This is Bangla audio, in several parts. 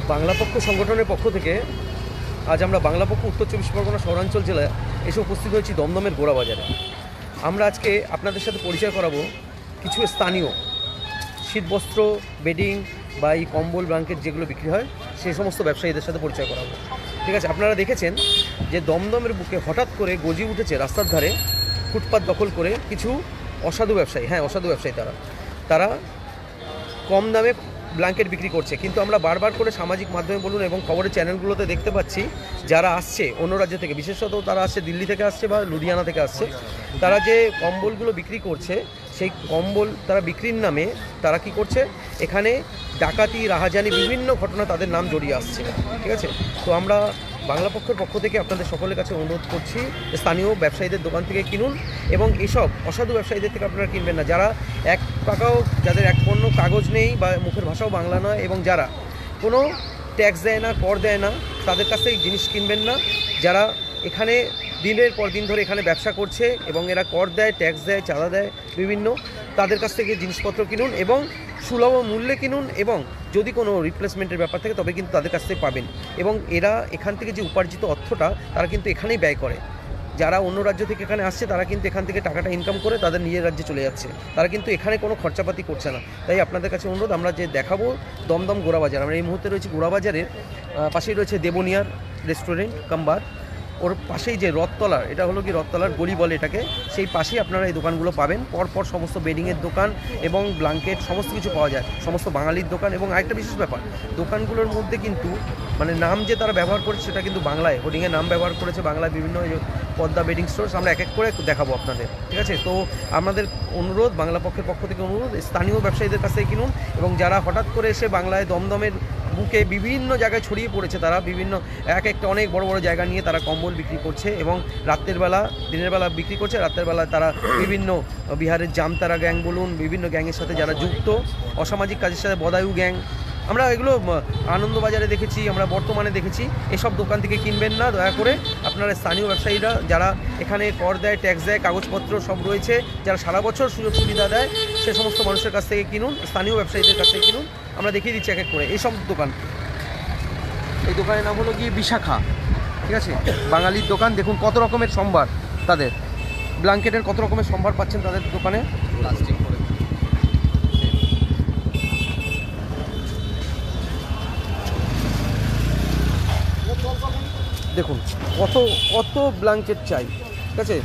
বাংলাপক্ষ সংগঠনের পক্ষ থেকে আজ আমরা বাংলাপক্ষ উত্তর 24 পরগনা শহরাঞ্চল জেলায় এসে উপস্থিত হয়েছি দমদমের গোড়াবাজারে। আমরা আজকে আপনাদের সাথে পরিচয় করাবো কিছু স্থানীয় শীতবস্ত্র, বেডিং বা এই কম্বল, ব্ল্যাঙ্কেট যেগুলো বিক্রি হয় সেই সমস্ত ব্যবসায়ীদের সাথে পরিচয় করাবো। ঠিক আছে, আপনারা দেখেছেন যে দমদমের বুকে হঠাৎ করে গজিয়ে উঠেছে রাস্তার ধারে ফুটপাত দখল করে কিছু অসাধু ব্যবসায়ী। অসাধু ব্যবসায়ী তারা কম দামে ব্ল্যাঙ্কেট বিক্রি করছে। কিন্তু আমরা বারবার করে সামাজিক মাধ্যমে বলুন এবং খবরের চ্যানেলগুলোতে দেখতে পাচ্ছি যারা আসছে অন্য রাজ্য থেকে, বিশেষত তারা আসছে দিল্লি থেকে আসছে বা লুধিয়ানা থেকে আসছে, তারা যে কম্বলগুলো বিক্রি করছে সেই কম্বল তারা বিক্রির নামে তারা কি করছে, এখানে ডাকাতি, রাহাজানি বিভিন্ন ঘটনা তাদের নাম জড়িয়ে আসছে। ঠিক আছে, তো আমরা বাংলাপক্ষের পক্ষ থেকে আপনাদের সকলের কাছে অনুরোধ করছি, স্থানীয় ব্যবসায়ীদের দোকান থেকে কিনুন এবং এসব অসাধু ব্যবসায়ীদের থেকে আপনারা কিনবেন না। যারা এক টাকাও, যাদের এক পণ্য কাগজ নেই বা মুখের ভাষাও বাংলা নয় এবং যারা কোনো ট্যাক্স দেয় না, কর দেয় না, তাদের কাছ থেকে জিনিস কিনবেন না। যারা এখানে দিনের পর দিন ধরে এখানে ব্যবসা করছে এবং এরা কর দেয়, ট্যাক্স দেয়, চাঁদা দেয় বিভিন্ন, তাদের কাছ থেকে জিনিসপত্র কিনুন এবং সুলভ মূল্যে কিনুন এবং যদি কোনো রিপ্লেসমেন্টের ব্যাপার থাকে তবে কিন্তু তাদের কাছ থেকে পাবেন। এবং এরা এখান থেকে যে উপার্জিত অর্থটা তারা কিন্তু এখানেই ব্যয় করে। যারা অন্য রাজ্য থেকে এখানে আসছে তারা কিন্তু এখান থেকে টাকাটা ইনকাম করে তাদের নিজের রাজ্যে চলে যাচ্ছে, তারা কিন্তু এখানে কোনো খরচাপাতি করছে না। তাই আপনাদের কাছে অনুরোধ, আমরা যে দেখাবো দমদম গোড়াবাজার, আমরা এই মুহূর্তে রয়েছি গোড়াবাজারের পাশেই রয়েছে দেবনিয়ার রেস্টুরেন্ট কামবার, ওর পাশেই যে রথতলার, এটা হলো কি রথতলার গলি বলে এটাকে, সেই পাশেই আপনারা এই দোকানগুলো পাবেন। পরপর সমস্ত বেডিংয়ের দোকান এবং ব্ল্যাঙ্কেট সমস্ত কিছু পাওয়া যায়, সমস্ত বাঙালির দোকান। এবং আরেকটা বিশেষ ব্যাপার, দোকানগুলোর মধ্যে কিন্তু মানে নাম যে তারা ব্যবহার করেছে সেটা কিন্তু বাংলায়, হোর্ডিংয়ে নাম ব্যবহার করেছে বাংলায়, বিভিন্ন পদ্মা বেডিং স্টোর্স, আমরা এক এক করে দেখাবো আপনাদের। ঠিক আছে, তো আমাদের অনুরোধ, বাংলা পক্ষের পক্ষ থেকে অনুরোধ, স্থানীয় ব্যবসায়ীদের কাছ থেকে কিনুন এবং যারা হঠাৎ করে এসে বাংলায় দমদমের বুকে বিভিন্ন জায়গায় ছড়িয়ে পড়েছে, তারা বিভিন্ন এক একটা অনেক বড় বড় জায়গা নিয়ে তারা কম্বল বিক্রি করছে এবং রাতের বেলা, দিনের বেলা বিক্রি করছে, রাতের বেলা তারা বিভিন্ন বিহারের জামতারা গ্যাং বলুন, বিভিন্ন গ্যাংয়ের সাথে যারা যুক্ত, অসামাজিক কাজের সাথে বদায়ু গ্যাং, আমরা এগুলো আনন্দবাজারে দেখেছি, আমরা বর্তমানে দেখেছি। এসব দোকান থেকে কিনবেন না দয়া করে। আপনারা স্থানীয় ব্যবসায়ীরা যারা এখানে কর দেয়, ট্যাক্স দেয়, কাগজপত্র সব রয়েছে, যারা সারা বছর সুযোগ সুবিধা দেয়, সে সমস্ত মানুষের কাছ থেকে কিনুন, স্থানীয় ব্যবসায়ীদের কাছ থেকে কিনুন। আমরা দেখিয়ে দিচ্ছি এক এক করে এইসব দোকান। এই দোকানের নাম হলো গিয়ে বিশাখা। ঠিক আছে, বাঙালির দোকান। দেখুন কত রকমের সম্ভার, তাদের ব্ল্যাঙ্কেটের কত রকমের সম্ভার পাচ্ছেন তাদের দোকানে। প্লাস্টিক করে দেখুন কত কত ব্ল্যাঙ্কেট চাই। ঠিক আছে,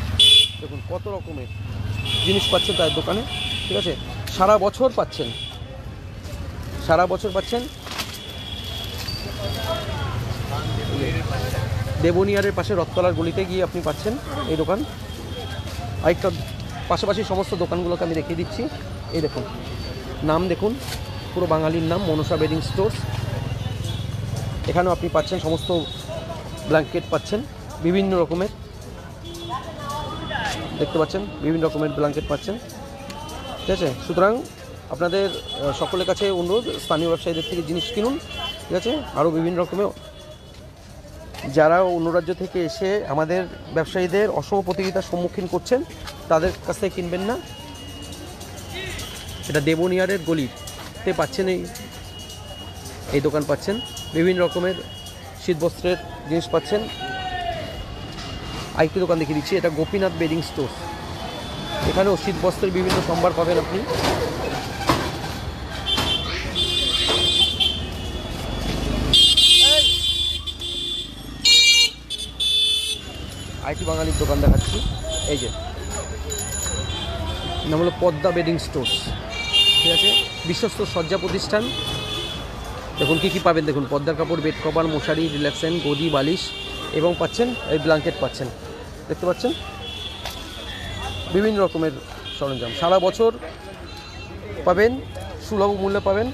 দেখুন কত রকমের জিনিস পাচ্ছেন তাদের দোকানে। ঠিক আছে, সারা বছর পাচ্ছেন, সারা বছর পাচ্ছেন। দেবনিয়ারের পাশে রথতলার গলিতে গিয়ে আপনি পাচ্ছেন এই দোকান। আরেকটা পাশাপাশি সমস্ত দোকানগুলোকে আমি দেখিয়ে দিচ্ছি। এই দেখুন নাম, দেখুন পুরো বাঙালির নাম, মনসা বেডিং স্টোর্স। এখানেও আপনি পাচ্ছেন সমস্ত ব্ল্যাঙ্কেট পাচ্ছেন বিভিন্ন রকমের, দেখতে পাচ্ছেন বিভিন্ন রকমের ব্ল্যাঙ্কেট পাচ্ছেন। ঠিক আছে, সুতরাং আপনাদের সকলের কাছে অনুরোধ, স্থানীয় ব্যবসায়ীদের থেকে জিনিস কিনুন। ঠিক আছে, আরও বিভিন্ন রকমের যারা অন্য রাজ্য থেকে এসে আমাদের ব্যবসায়ীদের অসম প্রতিযোগিতার সম্মুখীন করছেন তাদের কাছ থেকে কিনবেন না। এটা দেবনিয়ারের গলিতে পাচ্ছেন, এই দোকান পাচ্ছেন, বিভিন্ন রকমের শীতবস্ত্রের জিনিস পাচ্ছেন। আরেকটি দোকান দেখিয়ে দিচ্ছি, এটা গোপীনাথ বেডিং স্টোর। এখানেও শীতবস্ত্রের বিভিন্ন সম্ভার পাবেন আপনি। আরেকটি বাঙালির দোকান দেখাচ্ছি, এই যে নাম হলো পদ্মা বেডিং স্টোর্স। ঠিক আছে, বিশ্বস্ত সজ্জা প্রতিষ্ঠান। দেখুন কী কী পাবেন, দেখুন পদ্মার কাপড়, বেড কভার, মশারি, রিল্যাক্সেন, গদি, বালিশ এবং পাচ্ছেন এই ব্ল্যাঙ্কেট পাচ্ছেন, দেখতে পাচ্ছেন বিভিন্ন রকমের সরঞ্জাম। সারা বছর পাবেন, সুলভ মূল্যে পাবেন।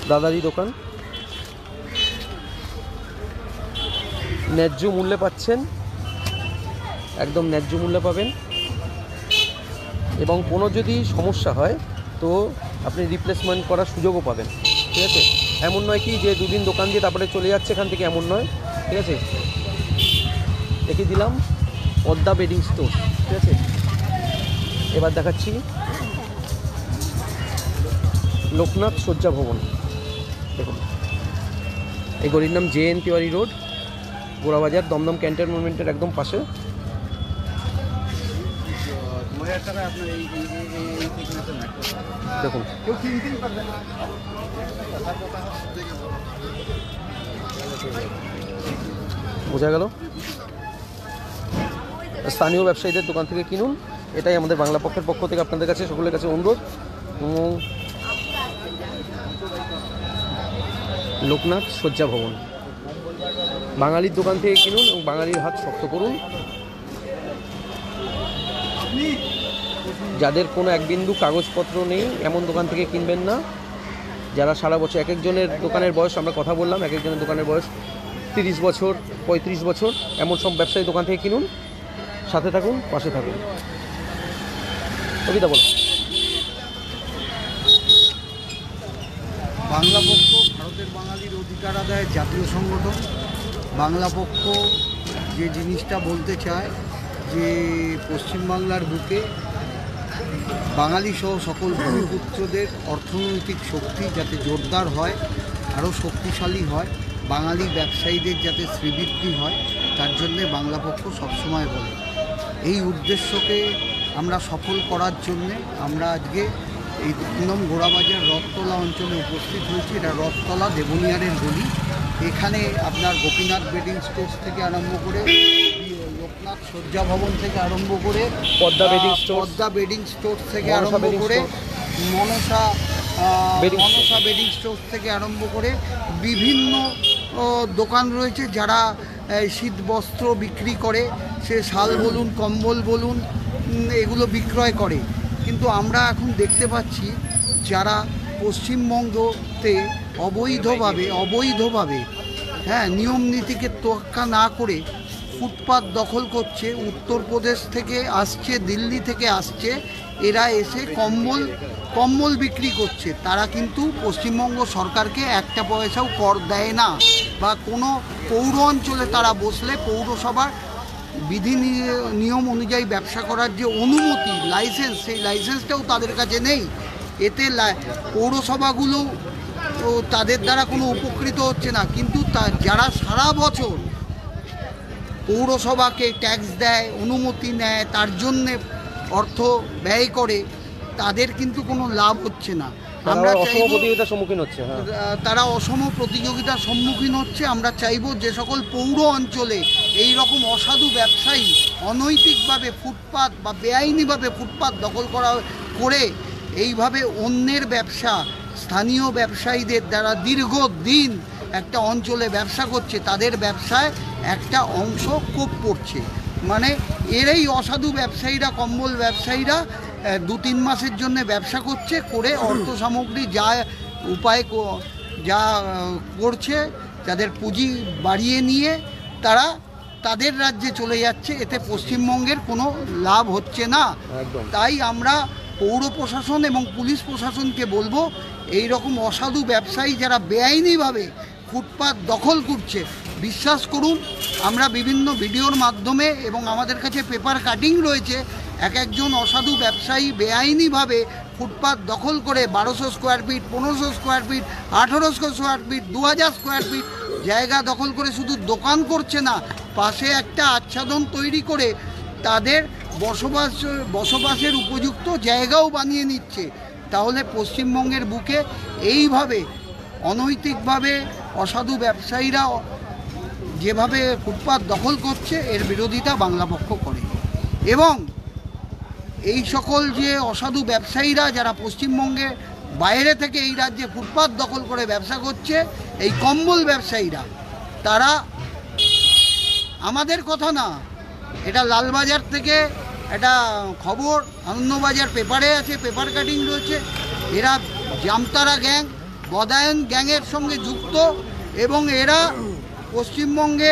দাদারি দোকান, ন্যায্য মূল্যে পাচ্ছেন, একদম ন্যায্য মূল্যে পাবেন। এবং কোনো যদি সমস্যা হয় তো আপনি রিপ্লেসমেন্ট করার সুযোগও পাবেন। ঠিক আছে, এমন নয় কি যে দুদিন দোকান দিয়ে তারপরে চলে যাচ্ছে এখান থেকে, এমন নয়। ঠিক আছে, দেখিয়ে দিলাম পদ্মা বেডিং স্টোর। ঠিক আছে, এবার দেখাচ্ছি লোকনাথ শয্যা ভবন। দেখুন এই গলির নাম JN তিওয়ারি রোড, গোড়াবাজার, দমদম ক্যান্টনমেন্টের একদম পাশে। দেখুন বোঝা গেল, স্থানীয় ব্যবসায়ীদের দোকান থেকে কিনুন, এটাই আমাদের বাংলা পক্ষের পক্ষ থেকে আপনাদের কাছে সকলের কাছে অনুরোধ। লোকনাথ শয্যা ভবন, বাঙালির দোকান থেকে কিনুন এবং বাঙালির হাত শক্ত করুন। যাদের কোনো এক বিন্দু কাগজপত্র নেই এমন দোকান থেকে কিনবেন না। যারা সারা বছর, এক একজনের দোকানের বয়স আমরা কথা বললাম, এক একজনের দোকানের বয়স 30 বছর 35 বছর, এমন সব ব্যবসায়ী দোকান থেকে কিনুন। সাথে থাকুন, পাশে থাকুন। কবিতা বলো। বাংলা পক্ষ ভারতের বাঙালির অধিকার আদায়ের জাতীয় সংগঠন। বাংলা পক্ষ যে জিনিসটা বলতে চায় যে পশ্চিমবাংলার বুকে বাঙালি সহ সকল ভূমিপুত্রদের অর্থনৈতিক শক্তি যাতে জোরদার হয়, আরও শক্তিশালী হয়, বাঙালি ব্যবসায়ীদের যাতে শ্রীবৃদ্ধি হয়, তার জন্যে বাংলা পক্ষ সবসময় বলে। এই উদ্দেশ্যকে আমরা সফল করার জন্যে আমরা আজকে এই দমদম গোড়াবাজার রথতলা অঞ্চলে উপস্থিত হয়েছি। এটা রথতলা দেবনিয়ারের গলি। এখানে আপনার গোপীনাথ বেডিং স্টোর্স থেকে আরম্ভ করে, লোকনাথ শয্যা ভবন থেকে আরম্ভ করে, পদ্মা বেডিং স্টোর্স থেকে আরম্ভ করে, মনসা বেডিং স্টোর্স থেকে আরম্ভ করে বিভিন্ন দোকান রয়েছে যারা শীত বস্ত্র বিক্রি করে, সে শাল বলুন, কম্বল বলুন, এগুলো বিক্রয় করে। কিন্তু আমরা এখন দেখতে পাচ্ছি যারা পশ্চিমবঙ্গতে অবৈধভাবে নিয়ম নীতিকে তোয়াক্কা না করে ফুটপাত দখল করছে, উত্তরপ্রদেশ থেকে আসছে, দিল্লি থেকে আসছে, এরা এসে কম্বল বিক্রি করছে। তারা কিন্তু পশ্চিমবঙ্গ সরকারকে একটা পয়সাও কর দেয় না, বা কোনো পৌর অঞ্চলে তারা বসলে পৌরসভার বিধি নিয়ম অনুযায়ী ব্যবসা করার যে অনুমতি, লাইসেন্স, সেই লাইসেন্সটাও তাদের কাছে নেই। এতে পৌরসভাগুলো তাদের দ্বারা কোনো উপকৃত হচ্ছে না। কিন্তু যারা সারা বছর পৌরসভাকে ট্যাক্স দেয়, অনুমতি নেয়, তার জন্যে অর্থ ব্যয় করে, তাদের কিন্তু কোনো লাভ হচ্ছে না। আমরা তারা অসম প্রতিযোগিতার সম্মুখীন হচ্ছে। আমরা চাইব যে সকল পৌর অঞ্চলে এই রকম অসাধু ব্যবসায়ী অনৈতিকভাবে ফুটপাত বা বেআইনিভাবে ফুটপাত দখল করে এইভাবে অন্যের ব্যবসা, স্থানীয় ব্যবসায়ীদের দ্বারা দীর্ঘদিন একটা অঞ্চলে ব্যবসা করছে, তাদের ব্যবসায় একটা অংশ কোপ পড়ছে। মানে এরাই অসাধু ব্যবসায়ীরা, কম্বল ব্যবসায়ীরা 2-3 মাসের জন্য ব্যবসা করছে, করে অর্থ সামগ্রী যা করছে, তাদের পুঁজি বাড়িয়ে নিয়ে তারা তাদের রাজ্যে চলে যাচ্ছে। এতে পশ্চিমবঙ্গের কোনো লাভ হচ্ছে না। তাই আমরা পৌর প্রশাসন এবং পুলিশ প্রশাসনকে বলবো, এই রকম অসাধু ব্যবসায়ী যারা বেআইনিভাবে ফুটপাত দখল করছে, বিশ্বাস করুন আমরা বিভিন্ন ভিডিওর মাধ্যমে এবং আমাদের কাছে পেপার কাটিং রয়েছে, একজন অসাধু ব্যবসায়ী বেআইনিভাবে ফুটপাত দখল করে 1200 square feet, 1500 square feet, 1800 square feet, 2000 square feet জায়গা দখল করে শুধু দোকান করছে না, পাশে একটা আচ্ছাদন তৈরি করে তাদের বসবাসের উপযুক্ত জায়গাও বানিয়ে নিচ্ছে। তাহলে পশ্চিমবঙ্গের বুকে এইভাবে অনৈতিকভাবে অসাধু ব্যবসায়ীরা যেভাবে ফুটপাত দখল করছে, এর বিরোধিতা বাংলা পক্ষ করে। এবং এই সকল যে অসাধু ব্যবসায়ীরা যারা পশ্চিমবঙ্গে বাইরে থেকে এই রাজ্যে ফুটপাত দখল করে ব্যবসা করছে, এই কম্বল ব্যবসায়ীরা, তারা আমাদের কথা না, এটা লালবাজার থেকে একটা খবর, আনন্দবাজার পেপারে আছে, পেপার কাটিং রয়েছে। এরা জামতারা গ্যাং, বদায়ন গ্যাংয়ের সঙ্গে যুক্ত, এবং এরা পশ্চিমবঙ্গে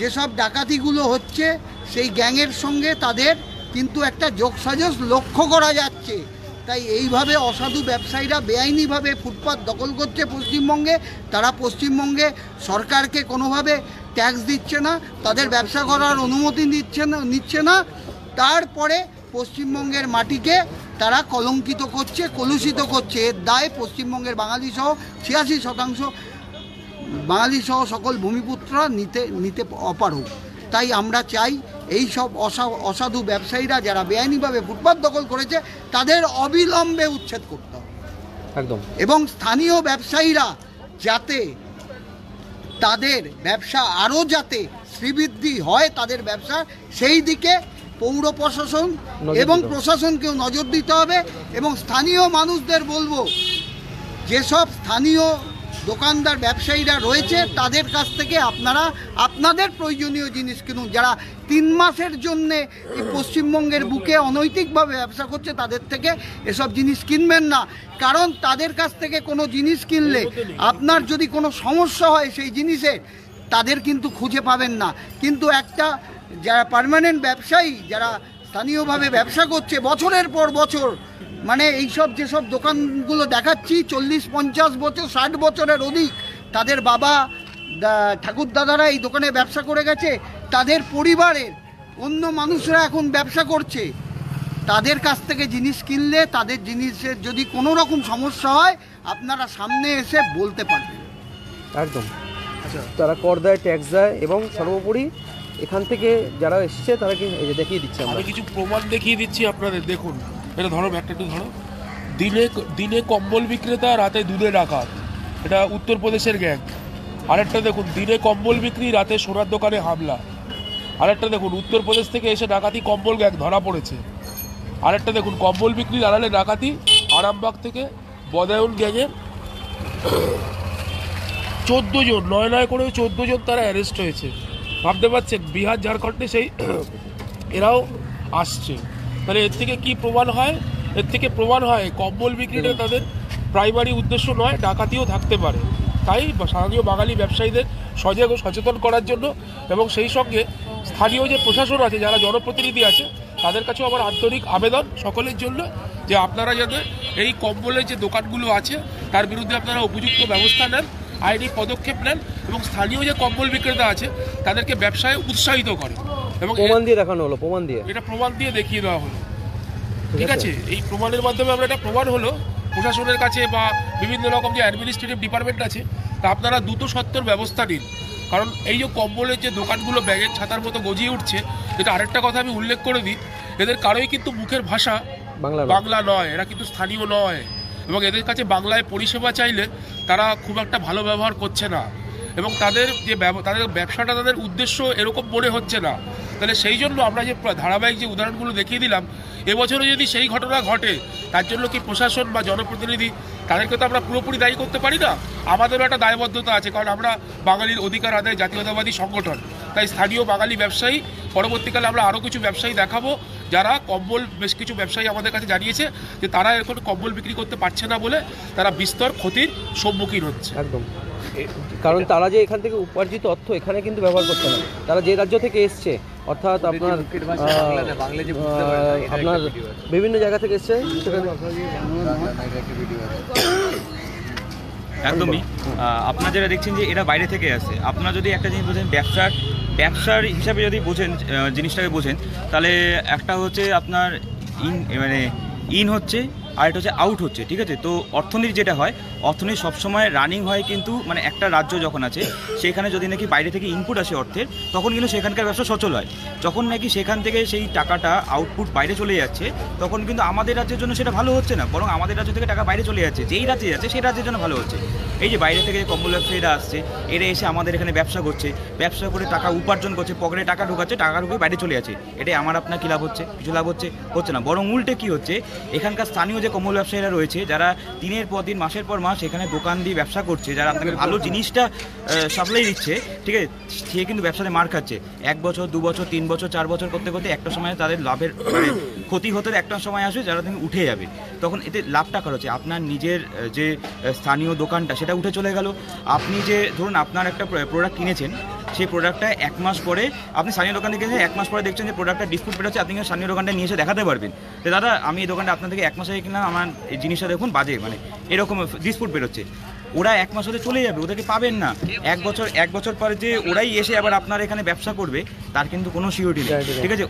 যেসব ডাকাতিগুলো হচ্ছে সেই গ্যাংয়ের সঙ্গে তাদের কিন্তু একটা যোগসাজশ লক্ষ্য করা যাচ্ছে। তাই এইভাবে অসাধু ব্যবসায়ীরা বেআইনিভাবে ফুটপাত দখল করছে পশ্চিমবঙ্গে। তারা পশ্চিমবঙ্গে সরকারকে কোনোভাবে ট্যাক্স দিচ্ছে না, তাদের ব্যবসা করার অনুমতি নিচ্ছে না। তারপরে পশ্চিমবঙ্গের মাটিকে তারা কলঙ্কিত করছে, কলুষিত করছে। এর দায় পশ্চিমবঙ্গের বাঙালি সহ 86% বাঙালি সহ সকল ভূমিপুত্ররা নিতে অপারগ। তাই আমরা চাই এই সব অসাধু ব্যবসায়ীরা যারা বেআইনিভাবে ফুটপাত দখল করেছে তাদের অবিলম্বে উচ্ছেদ করতে হবে একদম। এবং স্থানীয় ব্যবসায়ীরা যাতে তাদের ব্যবসা আরও যাতে শ্রীবৃদ্ধি হয় তাদের ব্যবসা, সেই দিকে পৌর প্রশাসন এবং প্রশাসনকেও নজর দিতে হবে। এবং স্থানীয় মানুষদের বলবো, যেসব স্থানীয় দোকানদার ব্যবসায়ীরা রয়েছে তাদের কাছ থেকে আপনারা আপনাদের প্রয়োজনীয় জিনিস কিনুন। যারা 3 মাসের জন্যে এই পশ্চিমবঙ্গের বুকে অনৈতিকভাবে ব্যবসা করছে তাদের থেকে এসব জিনিস কিনবেন না, কারণ তাদের কাছ থেকে কোনো জিনিস কিনলে আপনার যদি কোনো সমস্যা হয় সেই জিনিসে তাদের কিন্তু খুঁজে পাবেন না। কিন্তু একটা যারা পার্মানেন্ট ব্যবসায়ী যারা স্থানীয়ভাবে ব্যবসা করছে বছরের পর বছর, মানে এইসব যেসব দোকানগুলো দেখাচ্ছি 40-50 বছর 60 বছরের অধিক তাদের বাবা ঠাকুর দাদারা এই দোকানে ব্যবসা করে গেছে, তাদের পরিবারের অন্য মানুষরা এখন ব্যবসা করছে, তাদের কাছ থেকে জিনিস কিনলে তাদের জিনিসের যদি কোনো রকম সমস্যা হয় আপনারা সামনে এসে বলতে পারবেন। একদম। আচ্ছা, তারা কর দেয়, ট্যাক্স দেয় এবং সর্বোপরি এখান থেকে যারা এসছে তারা কি এই যে দেখিয়ে দিচ্ছে, আমি কিছু প্রমাণ দেখিয়ে দিচ্ছি আপনাদের। দেখুন, এটা ধরো, একটা একটু ধরো। দিনে কম্বল বিক্রেতা, রাতে দুধে ডাকাত, এটা উত্তরপ্রদেশের গ্যাং। আরেকটা দেখুন, দিনে কম্বল বিক্রি, রাতে সোনার দোকানে হামলা। আরেকটা দেখুন, উত্তরপ্রদেশ থেকে এসে ডাকাতি কম্বল গ্যাং ধরা পড়েছে। আরেকটা দেখুন, কম্বল বিক্রি আড়ালে ডাকাতি, আরামবাগ থেকে বদায়ন গ্যাংয়ের 14 জন, নয় করেও 14 জন তারা অ্যারেস্ট হয়েছে। ভাবতে পারছেন, বিহার ঝাড়খণ্ডে সেই এরাও আসছে। তাহলে এর থেকে কি প্রমাণ হয়? এর থেকে প্রমাণ হয় কম্বল বিক্রিটা তাদের প্রাইমারি উদ্দেশ্য নয়, ডাকাতিও থাকতে পারে। তাই স্থানীয় বাঙালি ব্যবসায়ীদের সজাগ ও সচেতন করার জন্য এবং সেই সঙ্গে স্থানীয় যে প্রশাসন আছে, যারা জনপ্রতিনিধি আছে, তাদের কাছেও আমার আন্তরিক আবেদন সকলের জন্য যে আপনারা যাতে এই কম্বলের যে দোকানগুলো আছে তার বিরুদ্ধে আপনারা উপযুক্ত ব্যবস্থা নেন, আইনি পদক্ষেপ নেন এবং স্থানীয় যে কম্বল বিক্রেতা আছে তাদেরকে ব্যবসায় উৎসাহিত করেন। এবং প্রমাণ দিয়ে দেখানো হলো, এটা প্রমাণ দিয়ে দেখিয়ে দেওয়া হলো। ঠিক আছে, এই প্রমাণের মাধ্যমে আমরা এটা প্রমাণ হলো প্রশাসনের কাছে বা বিভিন্ন রকম যে অ্যাডমিনিস্ট্রেটিভ ডিপার্টমেন্ট আছে, তা আপনারা দ্রুত সত্ত্বর ব্যবস্থা নিন। কারণ এই যে কম্বলের যে দোকানগুলো ব্যাগের ছাতার মতো গজিয়ে উঠছে, এটা আরেকটা কথা আমি উল্লেখ করে দিই, এদের কারোই কিন্তু মুখের ভাষা বাংলা নয়, এরা কিন্তু স্থানীয় নয় এবং এদের কাছে বাংলায় পরিষেবা চাইলে তারা খুব একটা ভালো ব্যবহার করছে না এবং তাদের ব্যবসাটা তাদের উদ্দেশ্য এরকম মনে হচ্ছে না। তাহলে সেই জন্য আমরা যে ধারাবাহিক যে উদাহরণগুলো দেখিয়ে দিলাম, এবছরে যদি সেই ঘটনা ঘটে তার জন্য কি প্রশাসন বা জনপ্রতিনিধি তাদেরকে তো আমরা পুরোপুরি দায়ী করতে পারি না, আমাদেরও একটা দায়বদ্ধতা আছে, কারণ আমরা বাঙালির অধিকার আদায় জাতীয়তাবাদী সংগঠন। তাই স্থানীয় বাঙালি ব্যবসায়ী, পরবর্তীকালে আমরা আরও কিছু ব্যবসায়ী দেখাবো যারা কম্বল, বেশ কিছু ব্যবসায়ী আমাদের কাছে জানিয়েছে যে তারা এখন কম্বল বিক্রি করতে পারছে না বলে তারা বিস্তর ক্ষতির সম্মুখীন হচ্ছে। একদম, কারণ তারা যে এখান থেকে উপার্জিত অর্থ এখানে কিন্তু ব্যবহার করছে না, তারা যে রাজ্য থেকে এসছে, অর্থাৎ আপনার বিভিন্ন জায়গা থেকে এসছে সেখানে একদমই। আপনারা যারা দেখছেন যে এরা বাইরে থেকে আসে, আপনারা যদি একটা জিনিস বোঝেন, ব্যবসার হিসাবে যদি বোঝেন, জিনিসটাকে বোঝেন, তাহলে একটা হচ্ছে আপনার ইন হচ্ছে, আর এটা হচ্ছে আউট হচ্ছে। ঠিক আছে, তো অর্থনীতি যেটা হয়, অর্থনীতি সবসময় রানিং হয়, কিন্তু মানে একটা রাজ্য যখন আছে সেখানে যদি নাকি বাইরে থেকে ইনপুট আসে অর্থের, তখন কিন্তু সেখানকার ব্যবসা সচল হয়। যখন নাকি সেখান থেকে সেই টাকাটা আউটপুট বাইরে চলে যাচ্ছে, তখন কিন্তু আমাদের রাজ্যের জন্য সেটা ভালো হচ্ছে না, বরং আমাদের রাজ্য থেকে টাকা বাইরে চলে যাচ্ছে, যেই রাজ্যে যাচ্ছে সেই রাজ্যের জন্য ভালো হচ্ছে। এই যে বাইরে থেকে কম্বল ব্যবসায়ীরা আসছে, এরা এসে আমাদের এখানে ব্যবসা করছে, ব্যবসা করে টাকা উপার্জন করছে, পকেটে টাকা ঢোকাচ্ছে, টাকা ঢুকে বাইরে চলে যাচ্ছে। এটাই আমার আপনার কী লাভ হচ্ছে? কিছু লাভ হচ্ছে না, বরং উল্টে কী হচ্ছে, এখানকার স্থানীয় যে কম্বল ব্যবসায়ীরা রয়েছে, যারা দিনের পর দিন, মাসের পর মাস এখানে দোকান দিয়ে ব্যবসা করছে, যারা আপনাকে ভালো জিনিসটা সাপ্লাই দিচ্ছে, ঠিক আছে, সে কিন্তু ব্যবসাতে মার খাচ্ছে। 1 বছর, 2 বছর, 3 বছর, 4 বছর করতে করতে একটা সময় তাদের লাভের ক্ষতি হতে একটা সময় আসবে যারা তুমি উঠে যাবে, তখন এতে লাভটা কার হচ্ছে? আপনার নিজের যে স্থানীয় দোকানটা সেটা উঠে চলে গেল। আপনি যে ধরুন আপনার একটা প্রোডাক্ট কিনেছেন, সেই প্রোডাক্টটা 1 মাস পরে আপনি স্থানীয় দোকান থেকে 1 মাস পরে দেখছেন যে প্রোডাক্টটা ডিসপুট বেরোচ্ছে, আপনি স্থানীয় দোকানটা নিয়ে এসে দেখাতে পারবেন যে দাদা আমি এই দোকানটা আপনার থেকে 1 মাস আগে কিনলাম, আমার এই জিনিসটা দেখুন বাজে, মানে এরকম ডিসপুট বেরোচ্ছে। ওরা 1 মাস হলে চলে যাবে, ওদেরকে পাবেন না। এক বছর পরে যে ওরাই এসে আবার আপনার এখানে ব্যবসা করবে তার কিন্তু কোনো সিওরিটি নেই, ঠিক আছে?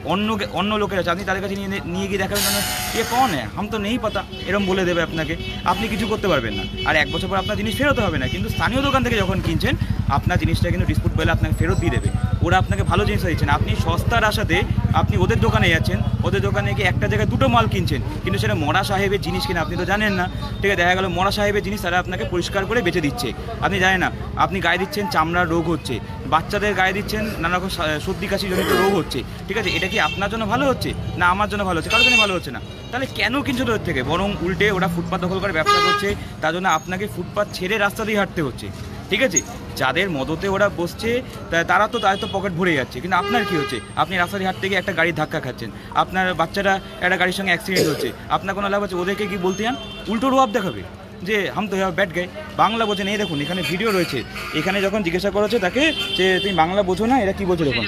অন্য লোকেরা আছে, আপনি তাদের কাছে নিয়ে গিয়ে দেখাবেন মানে এ কন হ্যাঁ হাম তো নেই পাতা, এরকম বলে দেবে আপনাকে, আপনি কিছু করতে পারবেন না। আর 1 বছর পর আপনার জিনিস ফেরত হবে না। কিন্তু স্থানীয় দোকান থেকে যখন কিনছেন আপনার জিনিসটা কিন্তু ডিসপুট পেলে আপনাকে ফেরত দিয়ে দেবে। ওরা আপনাকে ভালো জিনিস দিচ্ছেন, আপনি সস্তার আশাতে আপনি ওদের দোকানে যাচ্ছেন, ওদের দোকানে গিয়ে একটা জায়গায় 2টো মাল কিনছেন, কিন্তু সেটা মরা সাহেবের জিনিস কিনা আপনি তো জানেন না, ঠিক আছে? দেখা গেল মরা সাহেবের জিনিস তারা আপনাকে পরিষ্কার করে বেচে দিচ্ছে, আপনি জানেন না। আপনি গায়ে দিচ্ছেন চামড়ার রোগ হচ্ছে, বাচ্চাদের গায়ে দিচ্ছেন নানা রকম সর্দি কাশি জনিত রোগ হচ্ছে, ঠিক আছে? এটা কি আপনার জন্য ভালো হচ্ছে না আমার জন্য ভালো হচ্ছে? কারোর জন্য ভালো হচ্ছে না। তাহলে কেন কিনছো ওদের থেকে? বরং উল্টে ওরা ফুটপাত দখল করে ব্যবসা করছে, তার জন্য আপনাকে ফুটপাত ছেড়ে রাস্তা দিয়ে হাঁটতে হচ্ছে, ঠিক আছে? যাদের মদতে ওরা বসছে তাদের তো পকেট ভরে যাচ্ছে, কিন্তু আপনার কি হচ্ছে? আপনি রাস্তা দিয়ে হাঁটতে গিয়ে একটা গাড়ির ধাক্কা খাচ্ছেন, আপনার বাচ্চারা একটা গাড়ির সঙ্গে অ্যাক্সিডেন্ট হচ্ছে, আপনার কোনো লাভ হচ্ছে? ওদেরকে কি বলতে যান উল্টো রোয়াব দেখাবে যে হাম তো ব্যাড গাই, বাংলা বোঝেন। এই দেখুন এখানে ভিডিও রয়েছে, এখানে যখন জিজ্ঞাসা করা হচ্ছে তাকে যে তুমি বাংলা বোঝো না, এরা কি বলছে দেখুন।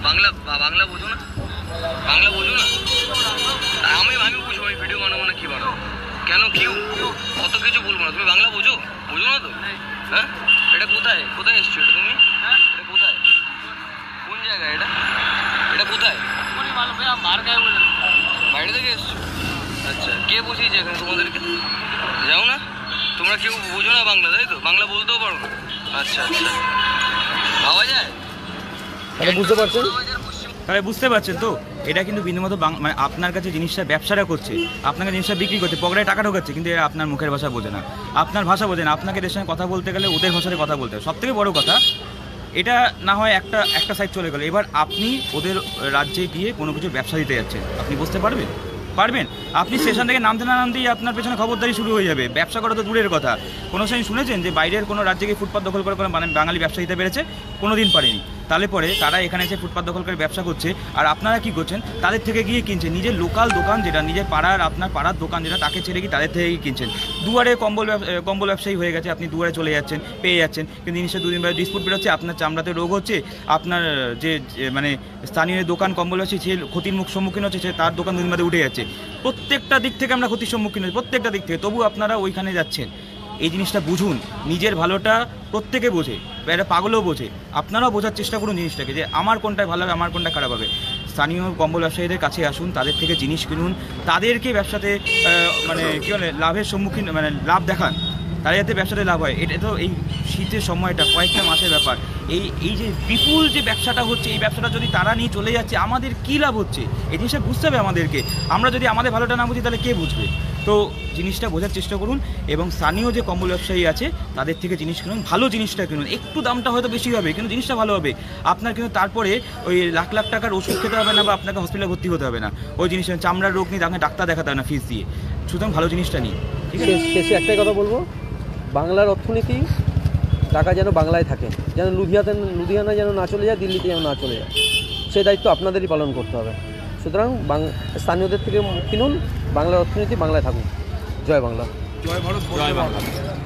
বাংলা বোঝো না, বাংলা বোঝো না? আমি বুঝবো, আমি ভিডিও বানাবো না কি বানাবো? কেন কি কত কিছু বলবো না? তুমি বাংলা বোঝো না তো? হ্যাঁ, এটা কোথায় এসছো এটা তুমি? এটা কোথায়, কোন জায়গায় এটা কোথায়? বাইরে থেকে এসছো? আচ্ছা, কে বসিয়েছে এখানে তোমাদেরকে? যাও না, তোমরা কেউ বোঝো না বাংলা, তাই তো? বাংলা বলতেও পারো না? আচ্ছা, পাওয়া যায়? বুঝতে পারছেন? তাহলে বুঝতে পারছেন তো, এটা কিন্তু বিন্দুমতো মানে আপনার কাছে জিনিসটা ব্যবসাটা করছে, আপনাকে জিনিসটা বিক্রি করছে, পকেটে টাকা ঢোকাচ্ছে, কিন্তু এরা আপনার মুখের ভাষা বোঝে না, আপনার ভাষা বোঝে না। আপনাকে এদের সঙ্গে কথা বলতে গেলে ওদের ভাষায় কথা বলতে হয়। সবথেকে বড় কথা, এটা না হয় একটা সাইড চলে গেল, এবার আপনি ওদের রাজ্যে গিয়ে কোনো কিছু ব্যবসা দিতে যাচ্ছেন, আপনি বুঝতে পারবেন? আপনি স্টেশন থেকে নামতে না নামতেই আপনার পেছনে খবরদারি শুরু হয়ে যাবে। ব্যবসা করা তো দূরের কথা, কোনো সময় শুনেছেন যে বাইরের কোনো রাজ্যে গিয়ে ফুটপাত দখল করে মানে বাঙালি ব্যবসা দিতে পেরেছে? কোনো দিন পারেনি। তাহলে পরে তারা এখানে এসে ফুটপাত দখল করে ব্যবসা করছে, আর আপনারা কি করছেন? তাদের থেকে গিয়ে কিনছেন। নিজের লোকাল দোকান যেটা, নিজের আপনার পাড়ার দোকান যেটা, তাকে ছেড়ে গিয়ে তাদের থেকে কিনছেন। দুয়ারে কম্বল ব্যবসায়ী হয়ে গেছে, আপনি দুয়ারে চলে যাচ্ছেন, পেয়ে যাচ্ছেন, কিন্তু জিনিসটা 2 দিন পরে ডিসপুট বেরোচ্ছে, আপনার চামড়াতে রোগ হচ্ছে, আপনার যে মানে স্থানীয় দোকান কম্বল ব্যবসায়ী সে ক্ষতির সম্মুখীন হচ্ছে, সে তার দোকান 2 দিন বাদে উঠে যাচ্ছে। প্রত্যেকটা দিক থেকে আমরা ক্ষতির সম্মুখীন হচ্ছি, প্রত্যেকটা দিক থেকে, তবু আপনারা ওইখানে যাচ্ছেন। এই জিনিসটা বুঝুন, নিজের ভালোটা প্রত্যেকে বোঝে, এটা পাগলও বোঝে, আপনারাও বোঝার চেষ্টা করুন জিনিসটাকে, যে আমার কোনটায় ভালো হবে, আমার কোনটা খারাপ হবে। স্থানীয় কম্বল ব্যবসায়ীদের কাছে আসুন, তাদের থেকে জিনিস কিনুন, তাদেরকে ব্যবসাতে মানে কী বলে লাভের সম্মুখীন মানে লাভ দেখান, তারা যাতে ব্যবসাতে লাভ হয়। এটা তো এই শীতের সময়টা কয়েকটা মাসের ব্যাপার, এই যে বিপুল যে ব্যবসাটা হচ্ছে, এই ব্যবসাটা যদি তারা নিয়ে চলে যাচ্ছে, আমাদের কী লাভ হচ্ছে এই জিনিসটা বুঝতে হবে আমাদেরকে। আমরা যদি আমাদের ভালোটা না বুঝি তাহলে কে বুঝবে? তো জিনিসটা বোঝার চেষ্টা করুন, এবং স্থানীয় যে কম্বল ব্যবসায়ী আছে তাদের থেকে জিনিস কিনুন, ভালো জিনিসটা কিনুন। একটু দামটা হয়তো বেশি হবে, কিন্তু জিনিসটা ভালো হবে আপনার, কিন্তু তারপরে ওই লাখ লাখ টাকার ওষুধ খেতে হবে না, বা আপনাকে হসপিটালে ভর্তি হতে হবে না। ওই জিনিসটা চামড়ার রোগ নিয়ে আপনাকে ডাক্তার দেখাতে হবে না ফিস দিয়ে, সুতরাং ভালো জিনিসটা নিই, ঠিক আছে? শেষে একটাই কথা বলবো, বাংলার অর্থনীতি, টাকা যেন বাংলায় থাকে, যেন লুধিয়ানা যেন না চলে যায়, দিল্লিতে যেন না চলে যায়, সেই দায়িত্ব আপনাদেরই পালন করতে হবে। সুতরাং স্থানীয়দের থেকে কিনুন, বাংলার অর্থনীতি বাংলায় থাকুক। জয় বাংলা। জয় ভারত, বন্দে মাতরম।